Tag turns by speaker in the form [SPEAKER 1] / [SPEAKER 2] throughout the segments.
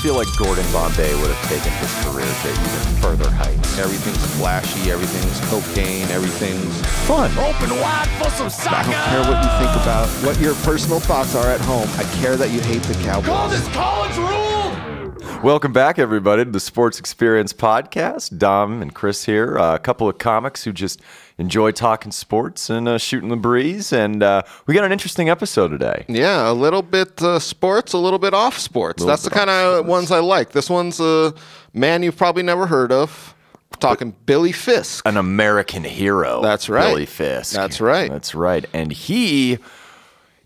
[SPEAKER 1] feel like Gordon Bombay would have taken his career to even further heights.
[SPEAKER 2] Everything's flashy, everything's cocaine, everything's
[SPEAKER 1] Fun.
[SPEAKER 3] Open wide for some soccer.
[SPEAKER 2] I don't care what you think about what your personal thoughts are at home. I care that you hate the Cowboys.
[SPEAKER 3] Call this college ruled.
[SPEAKER 1] Welcome back, everybody, to the Sports Experience Podcast. Dom and Chris here, a couple of comics who just enjoy talking sports and shooting the breeze. And we got an interesting episode today.
[SPEAKER 2] Yeah, a little bit sports, a little bit off sports. That's the kind of ones I like. This one's a man you've probably never heard of. We're talking Billy Fiske.
[SPEAKER 1] An American hero.
[SPEAKER 2] That's right.
[SPEAKER 1] Billy Fiske.
[SPEAKER 2] That's right.
[SPEAKER 1] That's right. And he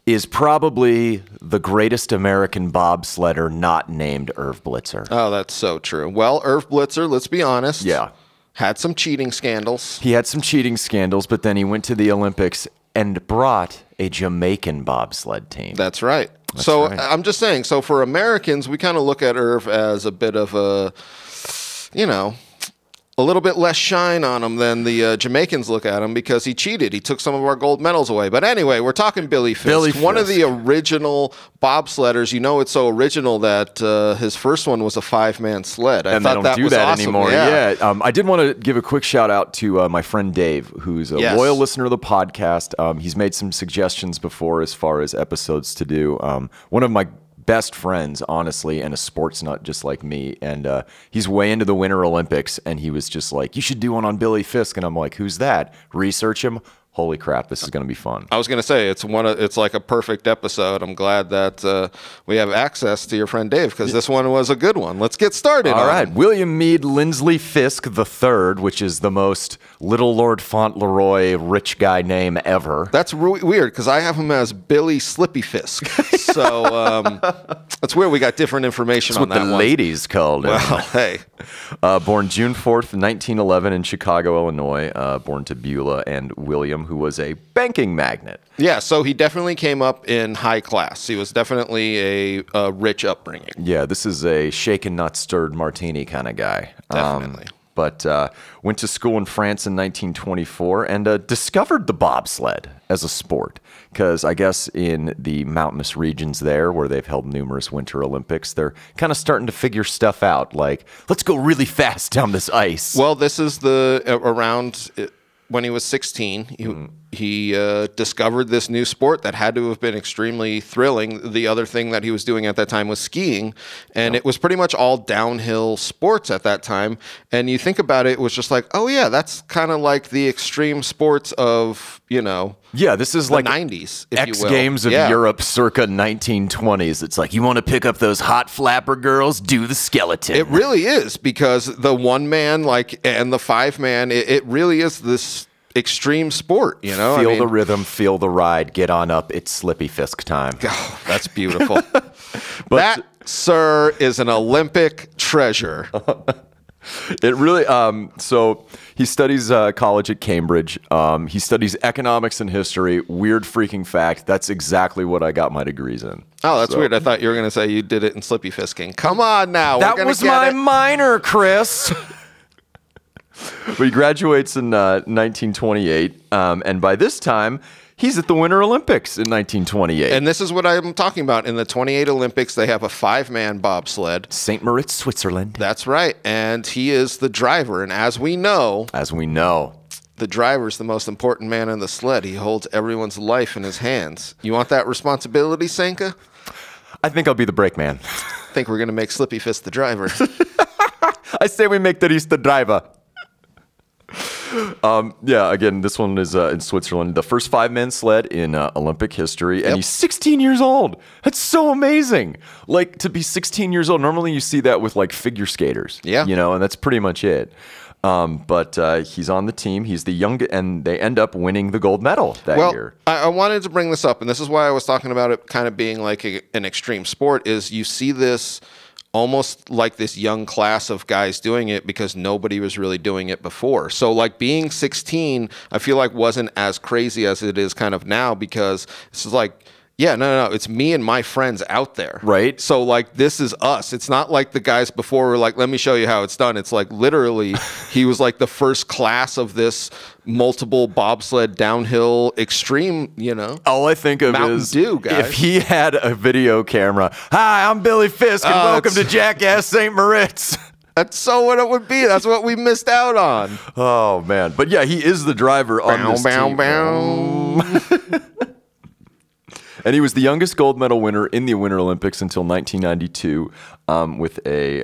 [SPEAKER 1] is probably the greatest American bobsledder not named Irv Blitzer.
[SPEAKER 2] Oh, that's so true. Well, Irv Blitzer, let's be honest.
[SPEAKER 1] Yeah.
[SPEAKER 2] Had some cheating scandals.
[SPEAKER 1] He had some cheating scandals, but then he went to the Olympics and brought a Jamaican bobsled team.
[SPEAKER 2] That's right. I'm just saying, so for Americans, we kind of look at Irv as a bit of a, a little bit less shine on him than the Jamaicans look at him because he cheated. He took some of our gold medals away. But anyway, we're talking Billy Fiske, one of the original bobsledders. You know, it's so original that his first one was a 5-man sled.
[SPEAKER 1] And they don't do that anymore.
[SPEAKER 2] Yeah.
[SPEAKER 1] I did want to give a quick shout out to my friend Dave, who's a loyal listener of the podcast. He's made some suggestions before as far as episodes to do. One of my best friends, honestly, and a sports nut just like me. And he's way into the Winter Olympics, and he was just like, you should do one on Billy Fiske. And I'm like, who's that? Research him. Holy crap, this is going to be fun.
[SPEAKER 2] I was going to say, it's like a perfect episode. I'm glad that we have access to your friend Dave, because this one was a good one. Let's get started.
[SPEAKER 1] All right. William Meade Lindsley Fiske III, which is the most Little Lord Fauntleroy rich guy name ever.
[SPEAKER 2] That's weird, because I have him as Billy Slippy Fiske. So that's weird. We got different information on that one.
[SPEAKER 1] That's what the ladies called him.
[SPEAKER 2] Well, hey.
[SPEAKER 1] Born June 4th, 1911 in Chicago, Illinois. Born to Beulah and William, who was a banking magnate.
[SPEAKER 2] Yeah, so he definitely came up in high class. He was definitely a rich upbringing.
[SPEAKER 1] Yeah, this is a shaken, not stirred martini kind of guy.
[SPEAKER 2] Definitely.
[SPEAKER 1] But went to school in France in 1924 and discovered the bobsled as a sport. Because I guess in the mountainous regions there, where they've held numerous Winter Olympics, they're kind of starting to figure stuff out. Like, let's go really fast down this ice.
[SPEAKER 2] Well, this is around when he was 16, he discovered this new sport that had to have been extremely thrilling. The other thing that he was doing at that time was skiing, and it was pretty much all downhill sports at that time. And you think about it, it was just like, oh yeah, that's kind of like the extreme sports of,
[SPEAKER 1] this is
[SPEAKER 2] the
[SPEAKER 1] like
[SPEAKER 2] 90s, if
[SPEAKER 1] X
[SPEAKER 2] you will.
[SPEAKER 1] Games of Europe circa 1920s. It's like, you want to pick up those hot flapper girls? Do the skeleton.
[SPEAKER 2] It really is, because the 1-man and the 5-man, it really is this extreme sport,
[SPEAKER 1] Feel the rhythm, feel the ride, get on up. It's Slippy Fiske time.
[SPEAKER 2] Oh, that's beautiful. That, sir, is an Olympic treasure.
[SPEAKER 1] It really, so he studies college at Cambridge. He studies economics and history. Weird freaking fact. That's exactly what I got my degrees in.
[SPEAKER 2] Oh, that's weird. I thought you were going to say you did it in Slippy Fisking. Come on now.
[SPEAKER 1] That was my minor, Chris. But he graduates in 1928, and by this time, he's at the Winter Olympics in 1928.
[SPEAKER 2] And this is what I'm talking about. In the 28 Olympics, they have a 5-man bobsled.
[SPEAKER 1] St. Moritz, Switzerland.
[SPEAKER 2] That's right. And he is the driver. And as we know, the driver's the most important man in the sled. He holds everyone's life in his hands. You want that responsibility, Sanka?
[SPEAKER 1] I think I'll be the brake man.
[SPEAKER 2] I think we're going to make Slippy Fist the driver.
[SPEAKER 1] I say we make Therese the driver. Again, this one is in Switzerland. The first 5-man sled in Olympic history, and he's 16 years old. That's so amazing. Like, to be 16 years old, normally you see that with, like, figure skaters.
[SPEAKER 2] Yeah.
[SPEAKER 1] And that's pretty much it. But he's on the team. He's the youngest, and they end up winning the gold medal that year.
[SPEAKER 2] I wanted to bring this up, and this is why I was talking about it kind of being like an extreme sport, is you see this almost like this young class of guys doing it because nobody was really doing it before. So like being 16, I feel like wasn't as crazy as it is kind of now, because this is like, Yeah, no. It's me and my friends out there.
[SPEAKER 1] Right.
[SPEAKER 2] So, like, this is us. It's not like the guys before were like, let me show you how it's done. It's like literally he was like the first class of this multiple bobsled downhill extreme,
[SPEAKER 1] All I think of
[SPEAKER 2] Mountain
[SPEAKER 1] is
[SPEAKER 2] Dew, guys.
[SPEAKER 1] if he had a video camera. Hi, I'm Billy Fiske, and welcome to Jackass St. Moritz.
[SPEAKER 2] That's so what it would be. That's what we missed out on.
[SPEAKER 1] Oh, man. But yeah, he is the driver on this team. And he was the youngest gold medal winner in the Winter Olympics until 1992 with a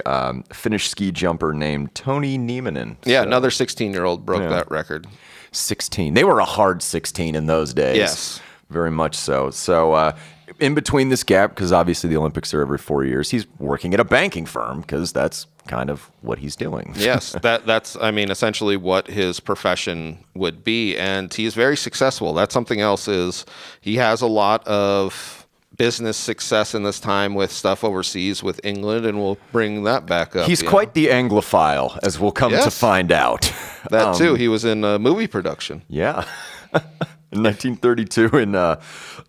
[SPEAKER 1] Finnish ski jumper named Toni Nieminen.
[SPEAKER 2] Yeah, another 16-year-old broke that record.
[SPEAKER 1] 16. They were a hard 16 in those days.
[SPEAKER 2] Yes.
[SPEAKER 1] Very much so. So in between this gap, because obviously the Olympics are every 4 years, he's working at a banking firm because that's kind of what he's doing.
[SPEAKER 2] Yes, that's essentially what his profession would be, and he's very successful. That's something else is he has a lot of business success in this time with stuff overseas with England, and we'll bring that back up.
[SPEAKER 1] He's quite the Anglophile, as we'll come to find out.
[SPEAKER 2] That too. He was in a movie production.
[SPEAKER 1] Yeah. In 1932,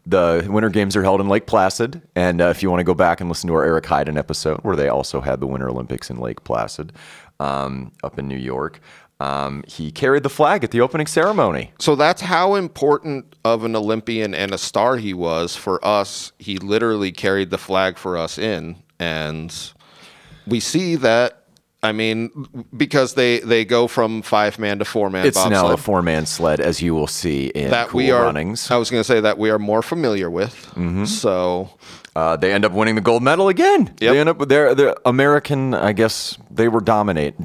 [SPEAKER 1] the Winter Games are held in Lake Placid. And if you want to go back and listen to our Eric Heiden episode, where they also had the Winter Olympics in Lake Placid up in New York, he carried the flag at the opening ceremony.
[SPEAKER 2] So that's how important of an Olympian and a star he was for us. He literally carried the flag for us in. And we see that. Because they go from 5-man to 4-man
[SPEAKER 1] It's
[SPEAKER 2] bobsled.
[SPEAKER 1] now a 4-man sled, as you will see in Runnings.
[SPEAKER 2] I was going to say that we are more familiar with. Mm-hmm. So
[SPEAKER 1] they end up winning the gold medal again. Yep. They end up with their American, I guess, they were dominant.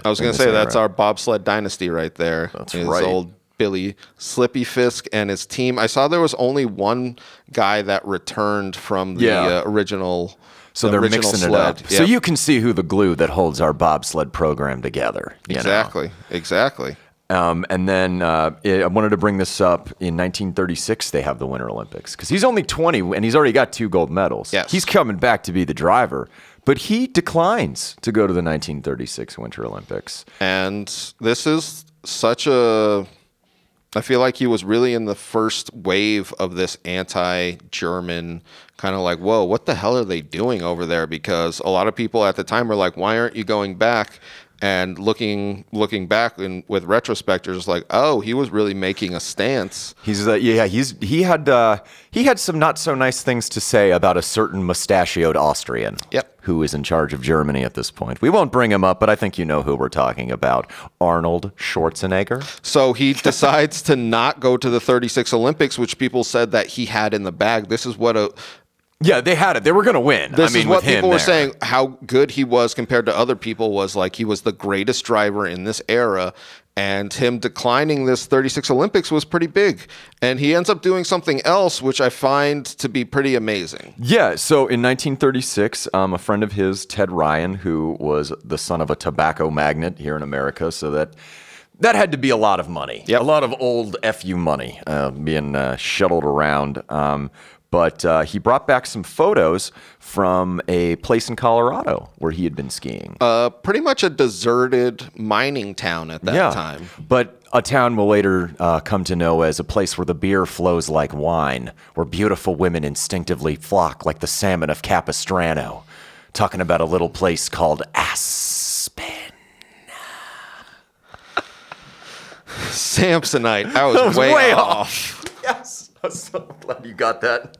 [SPEAKER 2] I was going to say that's our bobsled dynasty right there.
[SPEAKER 1] That's right.
[SPEAKER 2] Old Billy Slippy Fiske and his team. I saw there was only one guy that returned from the original.
[SPEAKER 1] So they're mixing it up. Yep. So you can see who the glue that holds our bobsled program together.
[SPEAKER 2] Exactly.
[SPEAKER 1] And then I wanted to bring this up. In 1936, they have the Winter Olympics. Because he's only 20, and he's already got 2 gold medals.
[SPEAKER 2] Yes.
[SPEAKER 1] He's coming back to be the driver. But he declines to go to the 1936 Winter Olympics.
[SPEAKER 2] And this is such a... I feel like he was really in the first wave of this anti-German kind of like, whoa, what the hell are they doing over there? Because a lot of people at the time were like, why aren't you going back? And looking back with retrospectors, like, oh, he was really making a stance.
[SPEAKER 1] He had some not so nice things to say about a certain mustachioed Austrian.
[SPEAKER 2] Yep.
[SPEAKER 1] Who is in charge of Germany at this point. We won't bring him up, but I think you know who we're talking about. Arnold Schwarzenegger.
[SPEAKER 2] So he decides to not go to the 36 Olympics, which people said that he had in the bag. This is what
[SPEAKER 1] Yeah, they had it. They were going to win.
[SPEAKER 2] This is what people were saying. How good he was compared to other people was like he was the greatest driver in this era. And him declining this 36 Olympics was pretty big. And he ends up doing something else, which I find to be pretty amazing.
[SPEAKER 1] Yeah, so in 1936, a friend of his, Ted Ryan, who was the son of a tobacco magnate here in America, so that had to be a lot of money.
[SPEAKER 2] Yep.
[SPEAKER 1] A lot of old FU money being shuttled around. But he brought back some photos from a place in Colorado where he had been skiing.
[SPEAKER 2] Pretty much a deserted mining town at that time.
[SPEAKER 1] But a town we'll later come to know as a place where the beer flows like wine, where beautiful women instinctively flock like the salmon of Capistrano. Talking about a little place called Aspen.
[SPEAKER 2] Samsonite. I was way off.
[SPEAKER 1] Yes. I'm so glad you got that.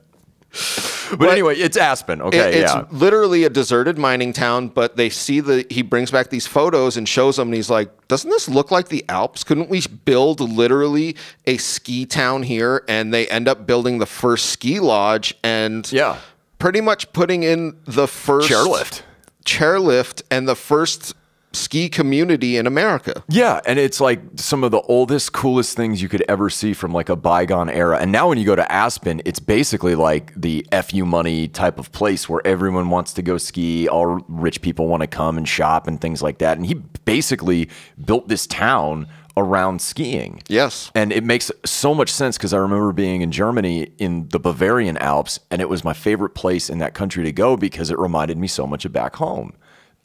[SPEAKER 1] But anyway, it's Aspen. Okay,
[SPEAKER 2] it's literally a deserted mining town, but they see he brings back these photos and shows them, and he's like, doesn't this look like the Alps? Couldn't we build literally a ski town here? And they end up building the first ski lodge and pretty much putting in the first chairlift and the first ski community in America.
[SPEAKER 1] Yeah, and it's like some of the oldest, coolest things you could ever see from like a bygone era. And now when you go to Aspen, it's basically like the FU money type of place where everyone wants to go ski, all rich people want to come and shop and things like that. And he basically built this town around skiing.
[SPEAKER 2] Yes.
[SPEAKER 1] And it makes so much sense because I remember being in Germany in the Bavarian Alps, and it was my favorite place in that country to go because it reminded me so much of back home.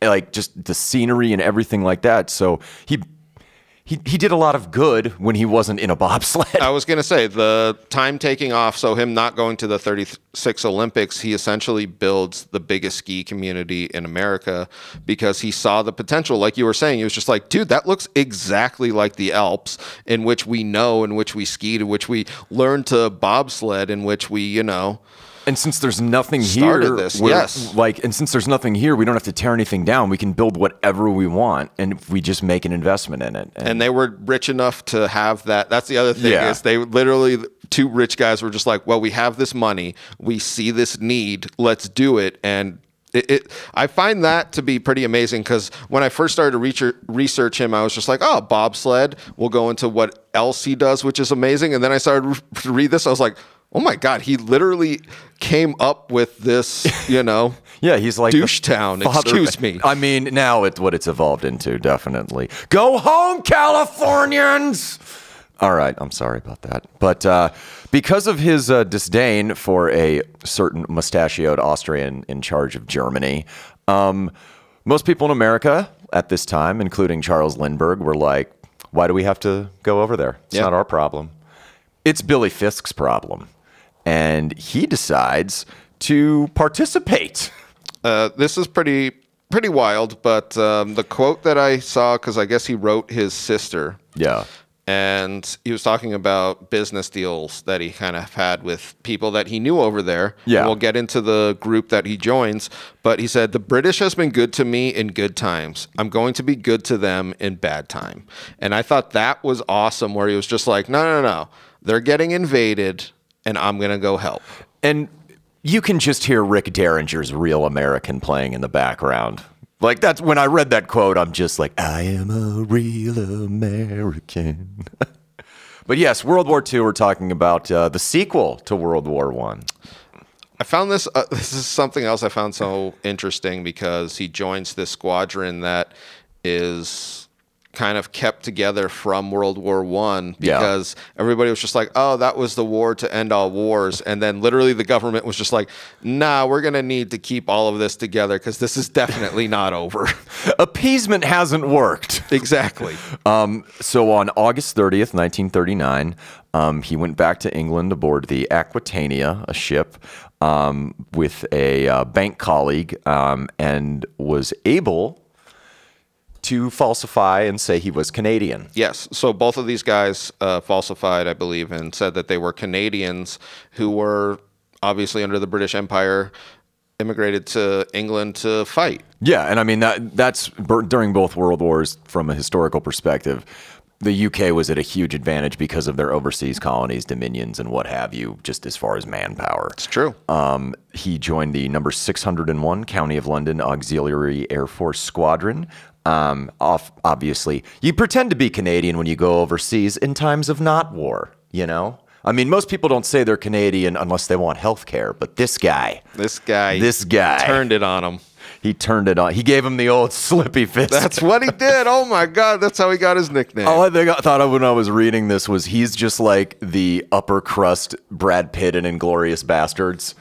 [SPEAKER 1] Like just the scenery and everything like that. So he did a lot of good when he wasn't in a bobsled.
[SPEAKER 2] I was going to say, the time taking off, so him not going to the 36 Olympics, he essentially builds the biggest ski community in America because he saw the potential. Like you were saying, he was just like, dude, that looks exactly like the Alps, in which we know, in which we skied, in which we learned to bobsled, in which we, you know...
[SPEAKER 1] And since there's nothing
[SPEAKER 2] started
[SPEAKER 1] here,
[SPEAKER 2] this, yes.
[SPEAKER 1] and since there's nothing here, we don't have to tear anything down. We can build whatever we want, and we just make an investment in it.
[SPEAKER 2] And they were rich enough to have that. That's the other thing is they literally, two rich guys were just like, well, we have this money. We see this need. Let's do it. And I find that to be pretty amazing because when I first started to research him, I was just like, oh, bobsled. We'll go into what else he does, which is amazing. And then I started to read this. I was like, oh my God, he literally came up with this, you know,
[SPEAKER 1] yeah, he's like
[SPEAKER 2] douche town. Excuse me.
[SPEAKER 1] I mean, now it's what it's evolved into, definitely. Go home, Californians! All right, I'm sorry about that. But because of his disdain for a certain mustachioed Austrian in charge of Germany, most people in America at this time, including Charles Lindbergh, were like, why do we have to go over there? It's not our problem. It's Billy Fiske's problem. And he decides to participate.
[SPEAKER 2] This is pretty wild, but the quote that I saw, because I guess he wrote his sister.
[SPEAKER 1] Yeah.
[SPEAKER 2] And he was talking about business deals that he kind of had with people that he knew over there.
[SPEAKER 1] Yeah.
[SPEAKER 2] And we'll get into the group that he joins. But he said, the British has been good to me in good times. I'm going to be good to them in bad time. And I thought that was awesome, where he was just like, no. They're getting invaded, and I'm going to go help.
[SPEAKER 1] And you can just hear Rick Derringer's Real American playing in the background. Like, that's when I read that quote, I'm just like, I am a real American. But yes, World War II, we're talking about the sequel to World War I.
[SPEAKER 2] I found this, this is something else I found so interesting because he joins this squadron that is kind of kept together from World War I because everybody was just like, oh, that was the war to end all wars. And then literally the government was just like, nah, we're going to need to keep all of this together because this is definitely not over.
[SPEAKER 1] Appeasement hasn't worked.
[SPEAKER 2] Exactly.
[SPEAKER 1] So on August 30th, 1939, he went back to England aboard the Aquitania, a ship, with a bank colleague, and was able to falsify and say he was Canadian.
[SPEAKER 2] Yes. So both of these guys falsified, I believe, and said that they were Canadians who were obviously under the British Empire, immigrated to England to fight.
[SPEAKER 1] Yeah, and I mean, that's during both World Wars from a historical perspective. The UK was at a huge advantage because of their overseas colonies, dominions, and what have you, just as far as manpower.
[SPEAKER 2] It's true.
[SPEAKER 1] He joined the number 601 County of London Auxiliary Air Force Squadron. Obviously, you pretend to be Canadian when you go overseas in times of not war, you know? I mean, most people don't say they're Canadian unless they want health care, but this guy
[SPEAKER 2] turned it on him.
[SPEAKER 1] He turned it on. He gave him the old slippy fist.
[SPEAKER 2] That's what he did. Oh, my God. That's how he got his nickname.
[SPEAKER 1] All I thought of when I was reading this was he's just like the upper crust Brad Pitt in Inglourious Bastards,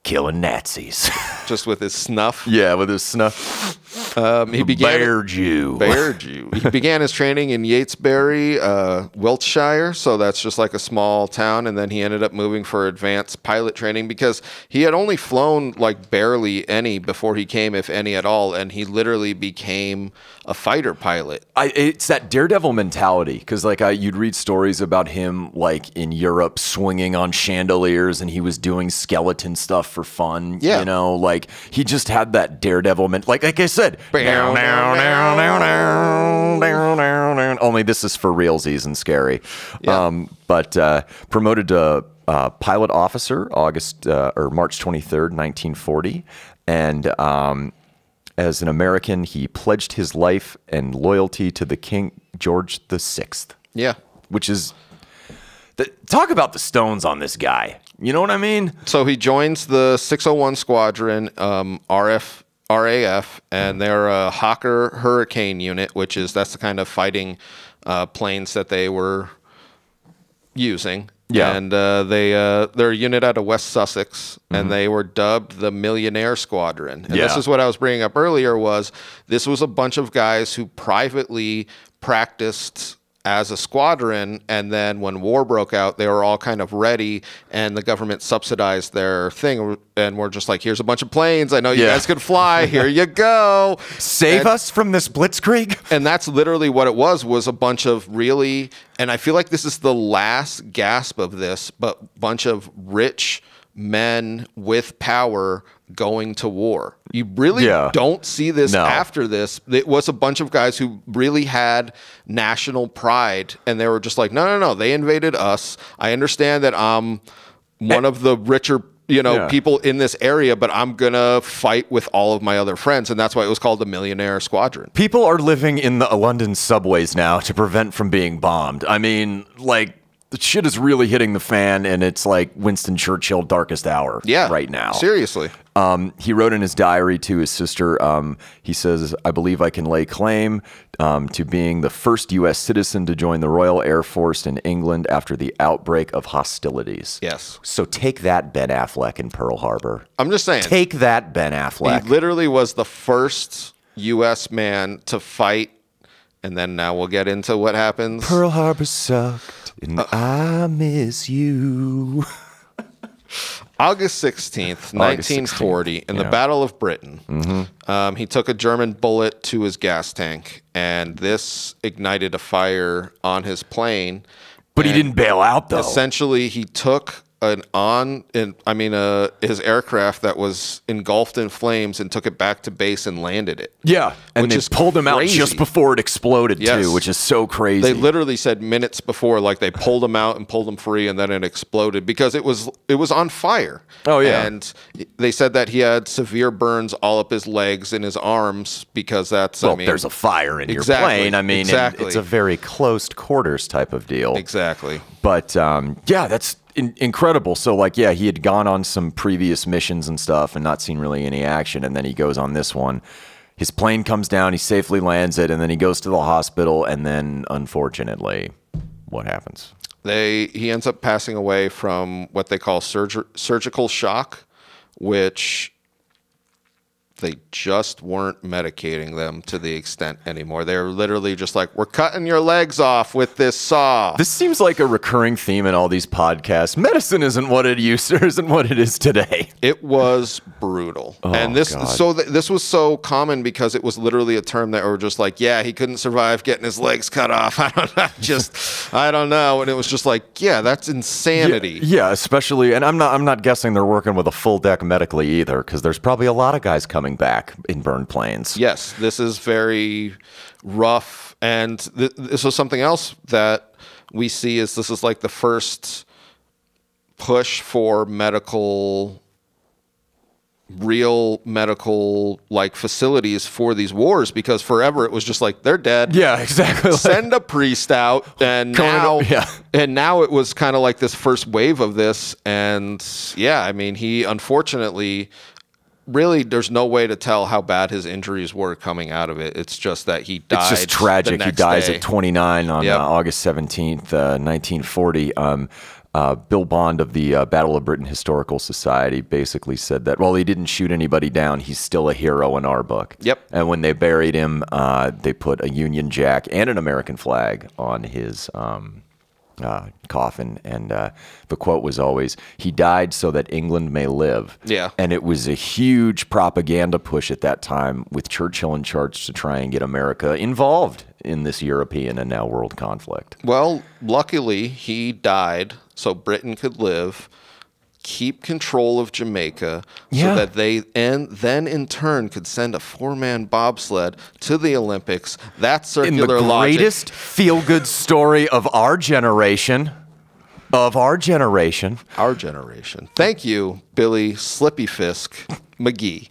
[SPEAKER 1] killing Nazis.
[SPEAKER 2] Just with his snuff?
[SPEAKER 1] Yeah, with his snuff.
[SPEAKER 2] He began
[SPEAKER 1] Bear Jew.
[SPEAKER 2] He began his training in Yatesbury, Wiltshire. So that's just like a small town. And then he ended up moving for advanced pilot training because he had only flown like barely any before he came, if any at all. And he literally became a fighter pilot.
[SPEAKER 1] It's that daredevil mentality because like you'd read stories about him like in Europe swinging on chandeliers and he was doing skeleton stuff for fun.
[SPEAKER 2] Yeah.
[SPEAKER 1] You know, like he just had that daredevil like I said. Only this is for realsies and scary.
[SPEAKER 2] Yeah.
[SPEAKER 1] But promoted to pilot officer March 23rd, 1940. And as an American, he pledged his life and loyalty to the King George VI.
[SPEAKER 2] Yeah.
[SPEAKER 1] Which is... talk about the stones on this guy. You know what I mean?
[SPEAKER 2] So he joins the 601 Squadron, RAF, and they're a Hawker Hurricane unit, that's the kind of fighting planes that they were using. Yeah. And they're a unit out of West Sussex, and they were dubbed the Millionaire Squadron. And this is what I was bringing up earlier, was this was a bunch of guys who privately practiced as a squadron, and then when war broke out, they were all kind of ready, and the government subsidized their thing, and we're just like, here's a bunch of planes. I know you guys can fly. Here you go.
[SPEAKER 1] Save us from this blitzkrieg.
[SPEAKER 2] And that's literally what it was a bunch of really, and I feel like this is the last gasp of this, but bunch of rich men with power going to war. You really don't see this after this. It was a bunch of guys who really had national pride, and they were just like, no, they invaded us. I understand that I'm one of the richer people in this area, but I'm gonna fight with all of my other friends, and that's why it was called the Millionaire Squadron.
[SPEAKER 1] People are living in the London subways now to prevent from being bombed. I mean, like, the shit is really hitting the fan, and it's like Winston Churchill darkest hour right now.
[SPEAKER 2] Seriously.
[SPEAKER 1] He wrote in his diary to his sister, he says, I believe I can lay claim to being the first U.S. citizen to join the Royal Air Force in England after the outbreak of hostilities.
[SPEAKER 2] Yes.
[SPEAKER 1] So take that, Ben Affleck in Pearl Harbor.
[SPEAKER 2] I'm just saying.
[SPEAKER 1] Take that, Ben Affleck.
[SPEAKER 2] He literally was the first U.S. man to fight, and then now we'll get into what happens.
[SPEAKER 1] Pearl Harbor sucked, and I miss you.
[SPEAKER 2] August 16th, 1940, in the Battle of Britain, he took a German bullet to his gas tank, and this ignited a fire on his plane.
[SPEAKER 1] But he didn't bail out, though.
[SPEAKER 2] Essentially, he took his aircraft that was engulfed in flames and took it back to base and landed it.
[SPEAKER 1] Yeah, and they pulled him out just before it exploded, too, which is so crazy.
[SPEAKER 2] They literally said minutes before, like, they pulled him out and pulled him free, and then it exploded because it was on fire.
[SPEAKER 1] Oh, yeah.
[SPEAKER 2] And they said that he had severe burns all up his legs and his arms because that's,
[SPEAKER 1] there's a fire in your plane. I mean, it's a very close quarters type of deal.
[SPEAKER 2] Exactly.
[SPEAKER 1] But, that's incredible. So, he had gone on some previous missions and stuff and not seen really any action, and then he goes on this one. His plane comes down, he safely lands it, and then he goes to the hospital, and then, unfortunately, what happens?
[SPEAKER 2] He ends up passing away from what they call surgical shock, which they just weren't medicating them to the extent anymore. They're literally just like, we're cutting your legs off with this saw.
[SPEAKER 1] This seems like a recurring theme in all these podcasts. Medicine isn't what it used to, isn't what it is today.
[SPEAKER 2] It was brutal. And this this was so common because it was literally a term that were just like, he couldn't survive getting his legs cut off. I don't know. And it was just like, that's insanity.
[SPEAKER 1] Yeah, especially, and I'm not guessing they're working with a full deck medically either, because there's probably a lot of guys coming back in burned planes.
[SPEAKER 2] Yes, this is very rough, and this was something else that we see is this is like the first push for real medical facilities for these wars, because forever it was just like, they're dead.
[SPEAKER 1] Yeah, exactly.
[SPEAKER 2] Send a priest out, and now it was kind of like this first wave of this, and he unfortunately. Really, there's no way to tell how bad his injuries were coming out of it. It's just that he died.
[SPEAKER 1] It's just tragic. He dies at 29 on August 17th, 1940. Bill Bond of the Battle of Britain Historical Society basically said that, he didn't shoot anybody down, he's still a hero in our book.
[SPEAKER 2] Yep.
[SPEAKER 1] And when they buried him, they put a Union Jack and an American flag on his coffin, and the quote was always, he died so that England may live.
[SPEAKER 2] Yeah.
[SPEAKER 1] And it was a huge propaganda push at that time with Churchill in charge to try and get America involved in this European and now world conflict.
[SPEAKER 2] Well, luckily he died so Britain could live, keep control of Jamaica, so that they then in turn could send a 4-man bobsled to the Olympics. That's circular logic.
[SPEAKER 1] The greatest feel-good story of our generation. Our generation.
[SPEAKER 2] Thank you, Billy Slippy Fiske McGee.